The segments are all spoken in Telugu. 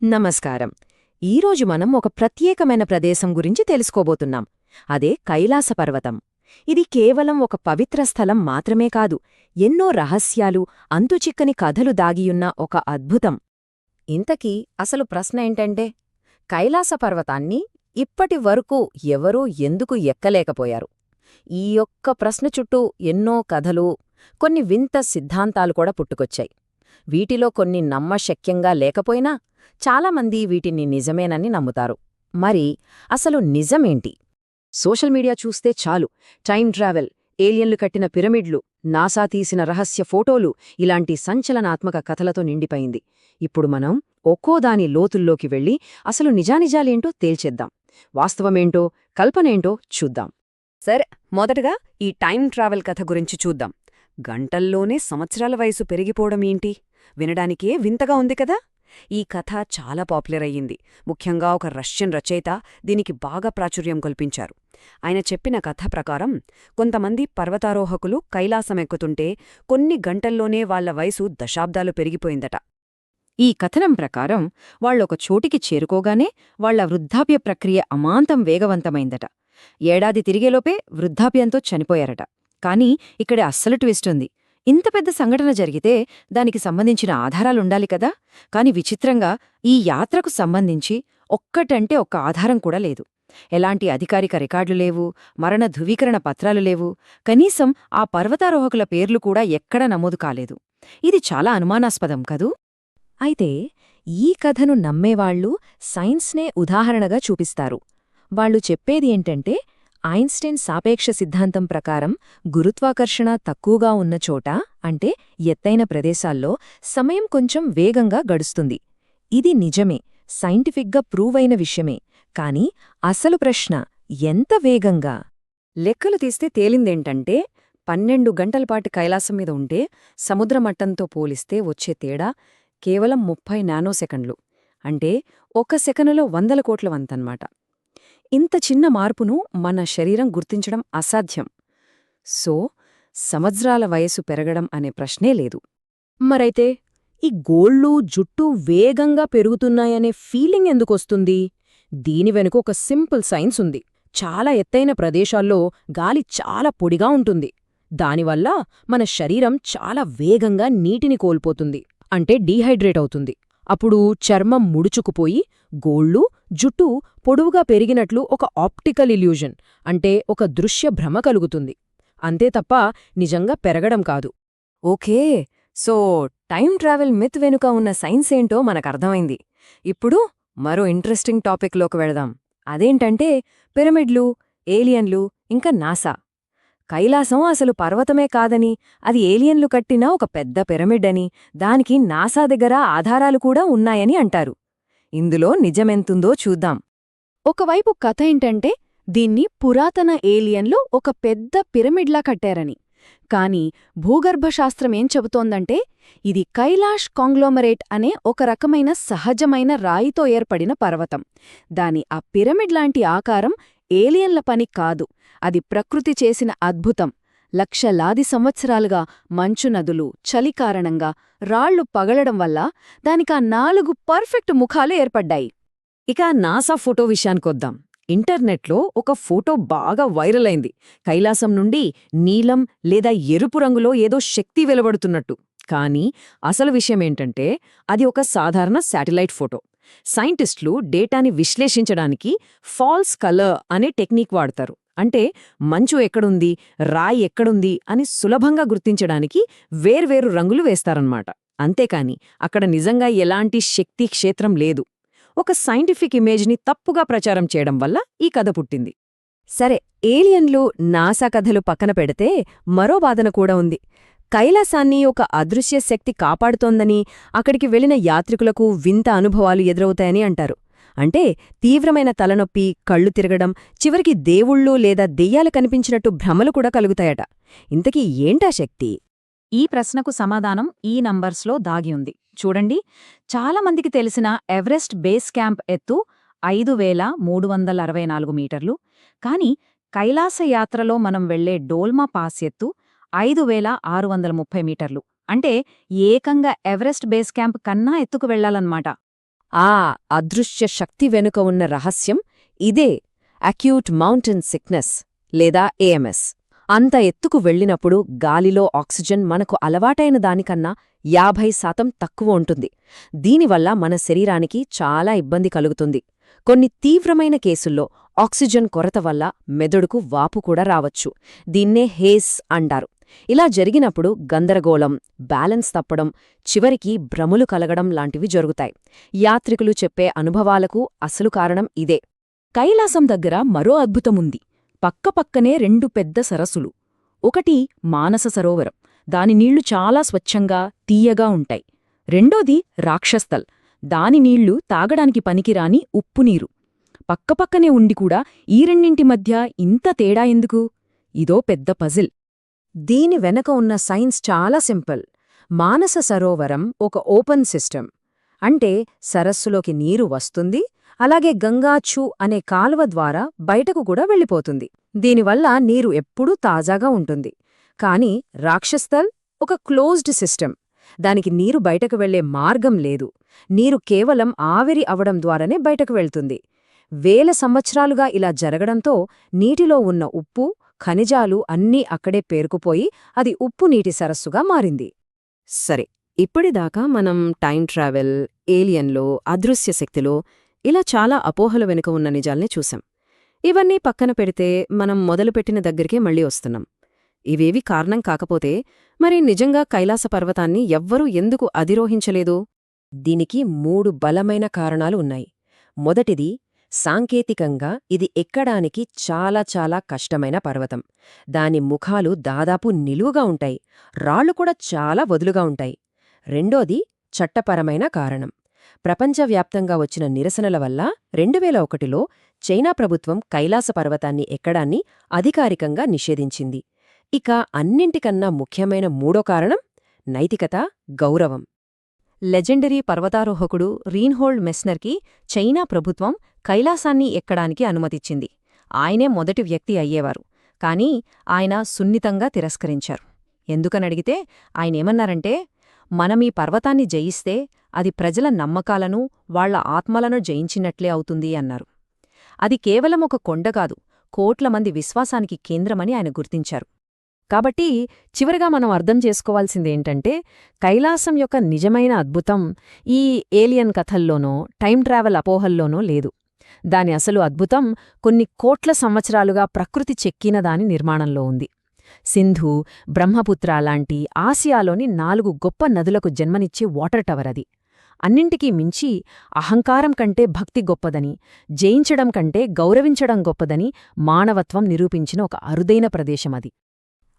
నమస్కారం. ఈరోజు మనం ఒక ప్రత్యేకమైన ప్రదేశం గురించి తెలుసుకోబోతున్నాం. అదే కైలాస పర్వతం. ఇది కేవలం ఒక పవిత్ర స్థలం మాత్రమే కాదు, ఎన్నో రహస్యాలు, అంతుచిక్కని కథలు దాగియున్న ఒక అద్భుతం. ఇంతకీ అసలు ప్రశ్న ఏంటంటే, కైలాస పర్వతాన్ని ఇప్పటి వరకు ఎవరూ ఎందుకు ఎక్కలేకపోయారు? ఈ ఒక్క ప్రశ్న చుట్టూ ఎన్నో కథలు, కొన్ని వింత సిద్ధాంతాలు కూడా పుట్టుకొచ్చాయి. వీటిలో కొన్ని నమ్మశక్యంగా లేకపోయినా చాలామంది వీటిని నిజమేనని నమ్ముతారు. మరి అసలు నిజమేంటి? సోషల్ మీడియా చూస్తే చాలు, టైం ట్రావెల్, ఏలియన్లు కట్టిన పిరమిడ్లు, నాసా తీసిన రహస్య ఫోటోలు, ఇలాంటి సంచలనాత్మక కథలతో నిండిపోయింది. ఇప్పుడు మనం ఒక్కోదాని లోతుల్లోకి వెళ్ళి అసలు నిజానిజాలేంటో తేల్చేద్దాం. వాస్తవమేంటో, కల్పనేంటో చూద్దాం. సరే, మొదటగా ఈ టైం ట్రావెల్ కథ గురించి చూద్దాం. గంటల్లోనే సంవత్సరాల వయసు పెరిగిపోవడమేంటి? వినడానికే వింతగా ఉంది కదా? ఈ కథ చాలా పాపులర్ అయ్యింది. ముఖ్యంగా ఒక రష్యన్ రచయిత దీనికి బాగా ప్రాచుర్యం కల్పించారు. ఆయన చెప్పిన కథ ప్రకారం కొంతమంది పర్వతారోహకులు కైలాసమెక్కుతుంటే కొన్ని గంటల్లోనే వాళ్ల వయసు దశాబ్దాలు పెరిగిపోయిందట. ఈ కథనం ప్రకారం వాళ్లొక చోటికి చేరుకోగానే వాళ్ల వృద్ధాప్య ప్రక్రియ అమాంతం వేగవంతమైందట. ఏడాది తిరిగేలోపే వృద్ధాప్యంతో చనిపోయారట. కానీ ఇక్కడ అస్సలు ట్విస్ట్ ఉంది. ఇంత పెద్ద సంఘటన జరిగితే దానికి సంబంధించిన ఆధారాలుండాలి కదా. కాని విచిత్రంగా ఈ యాత్రకు సంబంధించి ఒక్కటంటే ఒక్క ఆధారం కూడా లేదు. ఎలాంటి అధికారిక రికార్డులు లేవు, మరణ ధృవీకరణ పత్రాలు లేవు, కనీసం ఆ పర్వతారోహకుల పేర్లు కూడా ఎక్కడా నమోదు కాలేదు. ఇది చాలా అనుమానాస్పదం కదూ? అయితే ఈ కథను నమ్మేవాళ్లు సైన్స్నే ఉదాహరణగా చూపిస్తారు. వాళ్లు చెప్పేది ఏంటంటే, ఐన్స్టైన్ సాపేక్ష సిద్ధాంతం ప్రకారం గురుత్వాకర్షణ తక్కువగా ఉన్న చోట, అంటే ఎత్తైన ప్రదేశాల్లో, సమయం కొంచెం వేగంగా గడుస్తుంది. ఇది నిజమే, సైంటిఫిక్గా ప్రూవ్ అయిన విషయమే. కాని అసలు ప్రశ్న, ఎంత వేగంగా? లెక్కలు తీస్తే తేలిందేంటంటే, 12 గంటలపాటి కైలాసం మీద ఉంటే సముద్రమట్టంతో పోలిస్తే వచ్చే తేడా కేవలం 30 నానోసెకండ్లు. అంటే 1 సెకనులో 100 కోట్ల వంతన్నమాట. ఇంత చిన్న మార్పును మన శరీరం గుర్తించడం అసాధ్యం. సో సంవత్సరాల వయసు పెరగడం అనే ప్రశ్నే లేదు. మరైతే ఈ గోళ్ళు, జుట్టు వేగంగా పెరుగుతున్నాయనే ఫీలింగ్ ఎందుకొస్తుంది? దీని వెనుక ఒక సింపుల్ సైన్స్ ఉంది. చాలా ఎత్తైన ప్రదేశాల్లో గాలి చాలా పొడిగా ఉంటుంది. దానివల్ల మన శరీరం చాలా వేగంగా నీటిని కోల్పోతుంది, అంటే డీహైడ్రేట్ అవుతుంది. అప్పుడు చర్మం ముడుచుకుపోయి గోళ్ళు, జుట్టు పొడవుగా పెరిగినట్లు ఒక ఆప్టికల్ ఇల్యూజన్, అంటే ఒక దృశ్య భ్రమ కలుగుతుంది. అంతే తప్ప నిజంగా పెరగడం కాదు. Okay, so time travel myth వెనుక ఉన్న సైన్స్ ఏంటో మనకర్థమైంది. ఇప్పుడు మరో ఇంట్రెస్టింగ్ టాపిక్లోకి వెళదాం. అదేంటంటే పిరమిడ్లు, ఏలియన్లు, ఇంకా నాసా. కైలాసం అసలు పర్వతమే కాదని, అది ఏలియన్లు కట్టిన ఒక పెద్ద పిరమిడ్ అని, దానికి నాసా దగ్గర ఆధారాలు కూడా ఉన్నాయని అంటారు. ఇందులో నిజమెంతుందో చూద్దాం. ఒకవైపు కథ ఏంటంటే, దీన్ని పురాతన ఏలియన్లు ఒక పెద్ద పిరమిడ్లా కట్టారని. కాని భూగర్భశాస్త్రమేం చెబుతోందంటే, ఇది కైలాష్ కాంగ్లోమరేట్ అనే ఒక రకమైన సహజమైన రాయితో ఏర్పడిన పర్వతం. దాని ఆ పిరమిడ్ లాంటి ఆకారం ఏలియన్ల పని కాదు, అది ప్రకృతి చేసిన అద్భుతం. లక్షలాది సంవత్సరాలుగా మంచు నదులు, చలి కారణంగా రాళ్లు పగలడం వల్ల దానికా 4 పర్ఫెక్ట్ ముఖాలు ఏర్పడ్డాయి. ఇక నాసా ఫోటో విషయానికొద్దాం. ఇంటర్నెట్లో ఒక ఫోటో బాగా వైరల్ అయింది. కైలాసం నుండి నీలం లేదా ఎరుపు రంగులో ఏదో శక్తి వెలువడుతున్నట్టు. కానీ అసలు విషయమేంటంటే, అది ఒక సాధారణ శాటిలైట్ ఫోటో. సైంటిస్టులు డేటాని విశ్లేషించడానికి ఫాల్స్ కలర్ అనే టెక్నిక్ వాడతారు. అంటే మంచు ఎక్కడుంది, రాయి ఎక్కడుంది అని సులభంగా గుర్తించడానికి వేర్వేరు రంగులు వేస్తారన్నమాట. అంతేకాని అక్కడ నిజంగా ఎలాంటి శక్తి క్షేత్రం లేదు. ఒక సైంటిఫిక్ ఇమేజ్ని తప్పుగా ప్రచారం చేయడం వల్ల ఈ కథ పుట్టింది. సరే, ఏలియన్లు, నాసా కథలు పక్కన పెడితే మరో వాదన కూడా ఉంది. కైలాసాన్ని ఒక అదృశ్య శక్తి కాపాడుతోందని, అక్కడికి వెళ్లిన యాత్రికులకు వింత అనుభవాలు ఎదురవుతాయని అంటారు. అంటే తీవ్రమైన తలనొప్పి, కళ్ళు తిరగడం, చివరికి దేవుళ్ళు లేదా దెయ్యాలు కనిపించినట్టు భ్రమలు కూడా కలుగుతాయట. ఇంతకీ ఏంటా శక్తి? ఈ ప్రశ్నకు సమాధానం ఈ నంబర్స్లో దాగి ఉంది. చూడండి, చాలామందికి తెలిసిన ఎవరెస్ట్ బేస్ క్యాంప్ ఎత్తు 5364 మీటర్లు. కాని కైలాస యాత్రలో మనం వెళ్లే డోల్మా పాస్ ఎత్తు 5630 మీటర్లు. అంటే ఏకంగా ఎవరెస్ట్ బేస్ క్యాంప్ కన్నా ఎత్తుకు వెళ్లాలన్నమాట. ఆ అదృశ్య శక్తి వెనుక ఉన్న రహస్యం ఇదే అక్యూట్ మౌంటైన్ సిక్నెస్ లేదా ఏఎంఎస్. అంత ఎత్తుకు వెళ్ళినప్పుడు గాలిలో ఆక్సిజన్ మనకు అలవాటైన దానికన్నా 50% తక్కువ ఉంటుంది. దీనివల్ల మన శరీరానికి చాలా ఇబ్బంది కలుగుతుంది. కొన్ని తీవ్రమైన కేసుల్లో ఆక్సిజన్ కొరత వల్ల మెదడుకు వాపు కూడా రావచ్చు. దీన్నే హేస్ అంటారు. ఇలా జరిగినప్పుడు గందరగోళం, బ్యాలెన్స్ తప్పడం, చివరికి భ్రములు కలగడం లాంటివి జరుగుతాయి. యాత్రికులు చెప్పే అనుభవాలకు అసలు కారణం ఇదే. కైలాసం దగ్గర మరో అద్భుతముంది. పక్కపక్కనే 2 పెద్ద సరస్సులు. ఒకటి మానస సరోవరం, దాని నీళ్లు చాలా స్వచ్ఛంగా, తీయగా ఉంటాయి. రెండోది రాక్షస్థల్, దాని నీళ్లు తాగడానికి పనికిరాని ఉప్పునీరు. పక్కపక్కనే ఉండి కూడా ఈ రెండింటి మధ్య ఇంత తేడా ఎందుకు? ఇదో పెద్ద పజిల్. దీని వెనక ఉన్న సైన్స్ చాలా సింపుల్. మానస సరోవరం ఒక ఓపెన్ సిస్టమ్. అంటే సరస్సులోకి నీరు వస్తుంది, అలాగే గంగాచూ అనే కాలువ ద్వారా బయటకు కూడా వెళ్ళిపోతుంది. దీనివల్ల నీరు ఎప్పుడూ తాజాగా ఉంటుంది. కాని రాక్షస్థల్ ఒక క్లోజ్డ్ సిస్టమ్. దానికి నీరు బయటకు వెళ్లే మార్గం లేదు. నీరు కేవలం ఆవిరి అవడం ద్వారానే బయటకు వెళ్తుంది. వేల సంవత్సరాలుగా ఇలా జరగడంతో నీటిలో ఉన్న ఉప్పు, ఖనిజాలు అన్నీ అక్కడే పేరుకుపోయి అది ఉప్పు నీటి సరస్సుగా మారింది. సరే, ఇప్పటిదాకా మనం టైం ట్రావెల్, ఏలియన్లో, అదృశ్య శక్తిలో ఇలా చాలా అపోహల వెనుక ఉన్న నిజాల్ని చూసాం. ఇవన్నీ పక్కన పెడితే మనం మొదలుపెట్టిన దగ్గరికే మళ్ళీ వస్తున్నాం. ఇవేవి కారణం కాకపోతే మరి నిజంగా కైలాస పర్వతాన్ని ఎవ్వరూ ఎందుకు అధిరోహించలేదు? దీనికి 3 బలమైన కారణాలు ఉన్నాయి. మొదటిది, సాంకేతికంగా ఇది ఎక్కడానికి చాలా చాలా కష్టమైన పర్వతం. దాని ముఖాలు దాదాపు నిలువుగా ఉంటాయి, రాళ్లు కూడా చాలా వదులుగా ఉంటాయి. రెండోది, చట్టపరమైన కారణం. ప్రపంచవ్యాప్తంగా వచ్చిన నిరసనల వల్ల 2001లో చైనా ప్రభుత్వం కైలాస పర్వతాన్ని ఎక్కడాన్ని అధికారికంగా నిషేధించింది. ఇక అన్నింటికన్నా ముఖ్యమైన మూడో కారణం నైతికత, గౌరవం. లెజెండరీ పర్వతారోహకుడు రీన్హోల్డ్ మెస్నర్కి చైనా ప్రభుత్వం కైలాసాన్ని ఎక్కడానికి అనుమతిచ్చింది. ఆయనే మొదటి వ్యక్తి అయ్యేవారు. కానీ ఆయన సున్నితంగా తిరస్కరించారు. ఎందుకనడిగితే ఆయనేమన్నారంటే, మనమీ పర్వతాన్ని జయిస్తే అది ప్రజల నమ్మకాలను, వాళ్ల ఆత్మలను జయించినట్లే అవుతుంది అన్నారు. అది కేవలం ఒక కొండకాదు, కోట్ల మంది విశ్వాసానికి కేంద్రమని ఆయన గుర్తించారు. కాబట్టి చివరిగా మనం అర్థం చేసుకోవాల్సిందేంటంటే, కైలాసం యొక్క నిజమైన అద్భుతం ఈ ఏలియన్ కథల్లోనో, టైం ట్రావెల్ అపోహల్లోనో లేదు. దాని అసలు అద్భుతం కొన్ని కోట్ల సంవత్సరాలుగా ప్రకృతి చెక్కిన దాని నిర్మాణంలో ఉంది. సింధు, బ్రహ్మపుత్ర లాంటి ఆసియాలోని 4 గొప్ప నదులకు జన్మనిచ్చే వాటర్ టవర్ అది. అన్నింటికీ మించి అహంకారం కంటే భక్తి గొప్పదని, జయించడం కంటే గౌరవించడం గొప్పదని మానవత్వం నిరూపించిన ఒక అరుదైన ప్రదేశమది.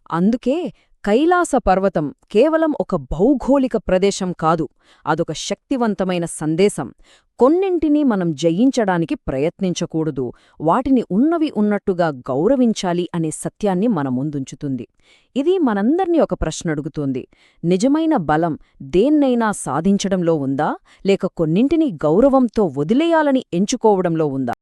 అందుకే కైలాస పర్వతం కేవలం ఒక భౌగోళిక ప్రదేశం కాదు, అదొక శక్తివంతమైన సందేశం. కొన్నింటినీ మనం జయించడానికి ప్రయత్నించకూడదు, వాటిని ఉన్నవి ఉన్నట్టుగా గౌరవించాలి అనే సత్యాన్ని మన ముందుంచుతుంది. ఇది మనందర్నీ ఒక ప్రశ్న అడుగుతోంది. నిజమైన బలం దేన్నైనా సాధించడంలో ఉందా, లేక కొన్నింటినీ గౌరవంతో వదిలేయాలని ఎంచుకోవడంలో ఉందా?